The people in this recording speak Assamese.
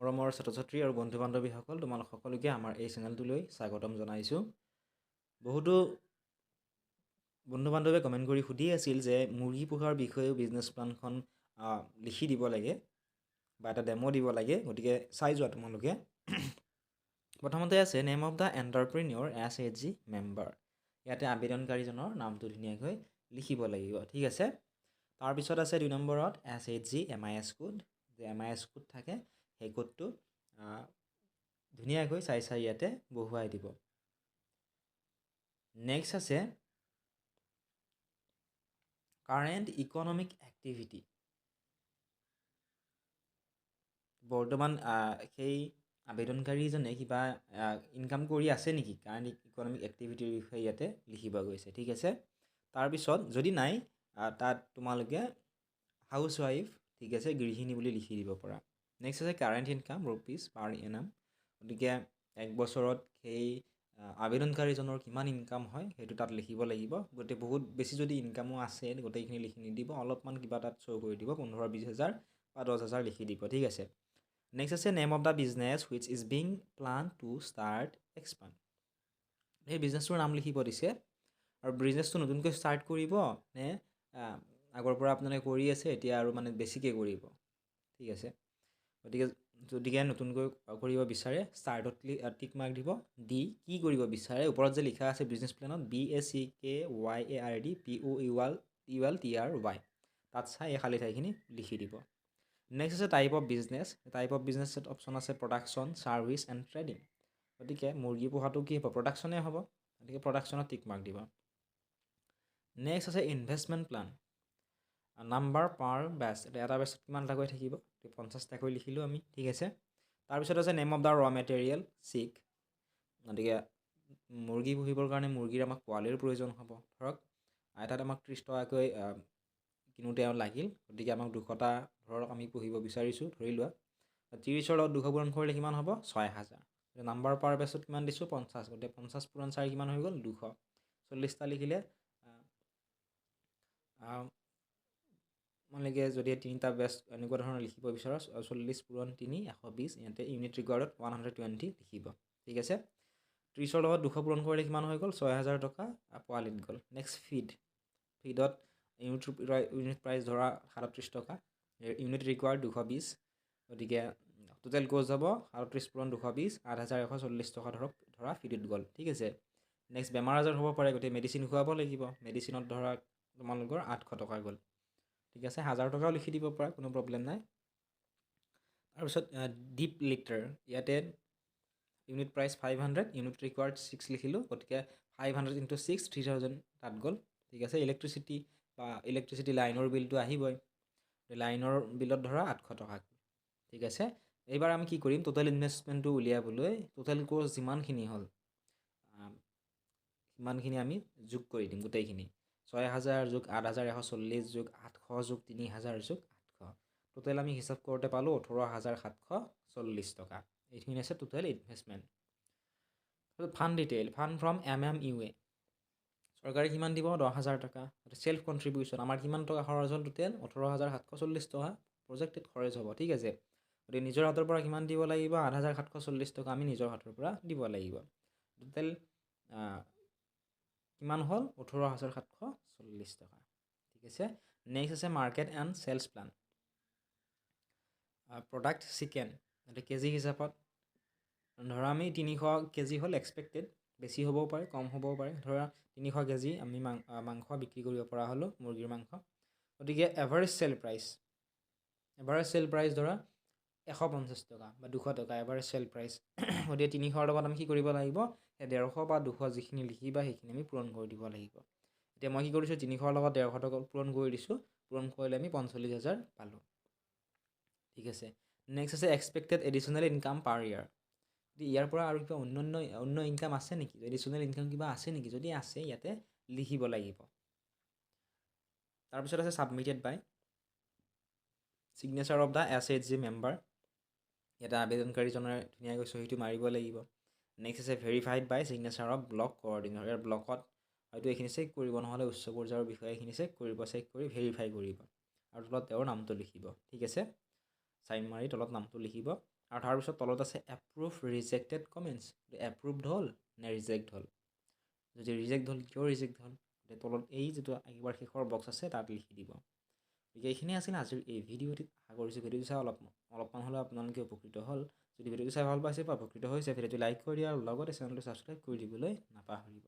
মৰমৰ ছাত্ৰ-ছাত্ৰী আৰু বন্ধু-বান্ধৱীসকল তোমালোক সকলোকে আমাৰ এই চেনেলটোলৈ স্বাগতম জনাইছোঁ। বহুতো বন্ধু-বান্ধৱে কমেণ্ট কৰি সুধি আছিল যে মুৰ্গী পোহাৰ বিষয়েও বিজনেছ প্লানখন লিখি দিব লাগে বা এটা ডেমো দিব লাগে, গতিকে চাই যোৱা তোমালোকে। প্ৰথমতে আছে name of the entrepreneur SHG member. ইয়াতে আবেদনকাৰীজনৰ নামটো ধুনীয়াকৈ লিখিব লাগিব, ঠিক আছে। তাৰপিছত আছে 2 নম্বৰত SHG MIS কোড, যে MIS কোড থাকে সেই কোডটো ধুনীয়াকৈ চাই ইয়াতে বহুৱাই দিব। নেক্সট আছে কাৰেণ্ট ইকনমিক এক্টিভিটি। বৰ্তমান সেই আবেদনকাৰীজনে কিবা ইনকাম কৰি আছে নেকি, কাৰেণ্ট ইকনমিক এক্টিভিটিৰ বিষয়ে ইয়াতে লিখিব গৈছে, ঠিক আছে। তাৰপিছত যদি নাই তাত তোমালোকে হাউচ ৱাইফ, ঠিক আছে, গৃহিণী বুলি লিখি দিব পৰা। নেক্সট আছে কাৰেণ্ট ইনকাম ৰুপিজ পাৰ এনাম। গতিকে 1 বছৰত সেই আবেদনকাৰীজনৰ কিমান ইনকাম হয় সেইটো তাত লিখিব লাগিব। গতিকে বহুত বেছি যদি ইনকামো আছে গোটেইখিনি লিখি নিদিব, অলপমান কিবা তাত শ্ব' কৰি দিব, 15-20 হাজাৰ বা 10 হাজাৰ লিখি দিব, ঠিক আছে। নেক্সট আছে name of the business which is being plan to start expand. সেই বিজনেছটোৰ নাম লিখিব দিছে আৰু বিজনেছটো নতুনকৈ ষ্টাৰ্ট কৰিব নে আগৰ পৰা আপোনালোকে কৰি আছে এতিয়া আৰু মানে বেছিকৈ কৰিব, ঠিক আছে। গতিকে নতুনকৈ কৰিব বিচাৰে ষ্টাৰ্টত টিক মাৰ্ক দিব। ডি কি কৰিব বিচাৰে, ওপৰত যে লিখা আছে বিজনেছ প্লেনত BACKYARD POULTRY, তাত চাই এই খালী ঠাইখিনি লিখি দিব। নেক্সট আছে type of business. Type of বিজনেছত অপশ্যন আছে প্ৰডাকশ্যন, ছাৰ্ভিচ এণ্ড ট্ৰেডিং। গতিকে মুৰ্গী পোহাটো কি হ'ব, প্ৰডাকশ্যনেই হ'ব, গতিকে প্ৰডাকশ্যনত টিক মাৰ্ক দিব। নেক্সট আছে investment plan, number per batch, এটা বেচত কিমান টাকৈ থাকিব, 50 টাকৈ লিখিলোঁ আমি, ঠিক আছে। তাৰপিছত আছে নেম অফ দ্য ৰ মেটেৰিয়েল চিক। গতিকে মুৰ্গী পুহিবৰ কাৰণে মুৰ্গীৰ আমাক পোৱালিৰ প্ৰয়োজন হ'ব। ধৰক এটাত আমাক 30 টকাকৈ কিনোতে লাগিল, গতিকে আমাক 200টা ধৰক আমি পুহিব বিচাৰিছোঁ, ধৰি লোৱা 30ৰ লগত 200 পূৰণ কৰিলে কিমান হ'ব, 6000। নাম্বাৰ পাৰ বেচত কিমান দিছোঁ, 50, গতিকে 50 পূৰণ 4 কিমান হৈ গ'ল, 200। 40টা লিখিলে মানলৈকে যদি 3টা বেচ এনেকুৱা ধৰণৰ লিখিব বিচাৰোঁ, 40 পূৰণ 3 120, ইয়াতে ইউনিট ৰিকুৱাৰ্ডত 120 লিখিব, ঠিক আছে। 30ৰ লগত 200 পূৰণ কৰিলে কিমান হৈ গ'ল, 6000 টকা পোৱালিত গ'ল। নেক্সট ফিডত ইউনিট প্ৰাইচ ধৰা 37 টকা, ইউনিট ৰিকুৱাৰ্ড 220, গতিকে টোটেল কষ্ট যাব 37 পূৰণ 220, 8140 টকা ধৰা ফিডত গ'ল, ঠিক আছে। নেক্সট বেমাৰ আজাৰ হ'ব পাৰে, গতিকে মেডিচিন খুৱাব লাগিব, মেডিচিনত ধৰা তোমালোকৰ 800 টকা গ'ল, ঠিক আছে। 1000 টকাও লিখি দিব পৰা, কোনো প্ৰব্লেম নাই। তাৰপিছত ডিপ লিটাৰ, ইয়াতে ইউনিট প্ৰাইচ 500, ইউনিট ৰিকুৱাৰ্ড 6 লিখিলোঁ, গতিকে 500 × 6 3000 তাত গ'ল, ঠিক আছে। ইলেক্ট্ৰিচিটি লাইনৰ বিলটো আহিবই, লাইনৰ বিলত ধৰা 800 টকা, ঠিক আছে। এইবাৰ আমি কি কৰিম, টোটেল ইনভেষ্টমেণ্টটো উলিয়াবলৈ টোটেল কষ্ট যিমানখিনি হ'ল সিমানখিনি আমি যোগ কৰি দিম গোটেইখিনি, 6000 যোগ 8140 যোগ 800 যোগ 3000 যোগ 800, টোটেল আমি হিচাপ কৰোঁতে পালোঁ 18740 টকা। এইখিনি আছে total investment. Fund detail, fund from MMUA, চৰকাৰে কিমান দিব, 10,000 টকা। চেল্ফ কণ্ট্ৰিবিউশ্যন, আমাৰ কিমান টকা খৰচ হ'ল, টোটেল 18740 টকা প্ৰজেক্টত খৰচ হ'ব, ঠিক আছে। গতিকে নিজৰ হাতৰ পৰা কিমান দিব লাগিব, 8740 টকা আমি নিজৰ হাতৰ পৰা দিব লাগিব। টোটেল কিমান হ'ল, 18740 টকা, ঠিক আছে। নেক্সট আছে market and sales plan. Product chicken, গতিকে কেজি হিচাপত ধৰা আমি 300 কেজি হ'ল এক্সপেক্টেড, বেছি হ'বও পাৰে কম হ'বও পাৰে, ধৰা 300 কেজি আমি মাংস বিক্ৰী কৰিব পৰা হ'লোঁ, মুৰ্গীৰ মাংস। গতিকে এভাৰেজ চেল প্ৰাইচ ধৰা 150 টকা বা 200 টকা এভাৰেজ চেল প্ৰাইচ। গতিকে 300ৰ লগত আমি কি কৰিব লাগিব, সেই 150 বা 200 যিখিনি লিখিবা সেইখিনি আমি পূৰণ কৰি দিব লাগিব। এতিয়া মই কি কৰিছোঁ, 300ৰ লগত 150 টকা পূৰণ কৰি দিছোঁ, পূৰণ কৰিলে আমি 45,000 পালোঁ, ঠিক আছে। নেক্সট আছে এক্সপেক্টেড এডিশ্যনেল ইনকাম পাৰ ইয়াৰ। ইয়াৰ পৰা আৰু কিবা অন্য ইনকাম আছে নেকি, এডিশ্যনেল ইনকাম কিবা আছে নেকি, যদি আছে ইয়াতে লিখিব লাগিব। তাৰপিছত আছে submitted by signature of the SHG member, ইয়াতে আবেদনকাৰীজনে ধুনীয়াকৈ চহীটো মাৰিব লাগিব। নেক্সট আছে verified by signature of block coordinator, ইয়াৰ ব্লকত হয়তো এইখিনি চেক কৰিব, নহ'লে উচ্চ পৰ্যায়ৰ বিষয়ে এইখিনি চেক কৰি ভেৰিফাই কৰিব আৰু তলত তেওঁৰ নামটো লিখিব, ঠিক আছে। চাইন মাৰি তলত নামটো লিখিব, আৰু তাৰপিছত তলত আছে এপ্ৰুভ ৰিজেক্টেড কমেণ্টছ, এপ্ৰুভড হ'ল নে ৰিজেক্ট হ'ল। যদি ৰিজেক্ট হ'ল কিয় ৰিজেক্ট হ'ল, তলত এই যিটো একেবাৰে শেষৰ বক্স আছে তাত লিখি দিব। গতিকে এইখিনি আছিল আজিৰ এই ভিডিঅ'টিত। আশা কৰিছোঁ ভিডিঅ'টো চাই অলপমান হ'লেও আপোনালোকে উপকৃত হ'ল। যদি ভিডিঅ'টো চাই ভাল পাইছে বা উপকৃত হৈছে, ভিডিঅ'টো লাইক কৰি দিয়া আৰু লগতে চেনেলটো ছাবস্ক্ৰাইব কৰি দিবলৈ নাপাহৰিব।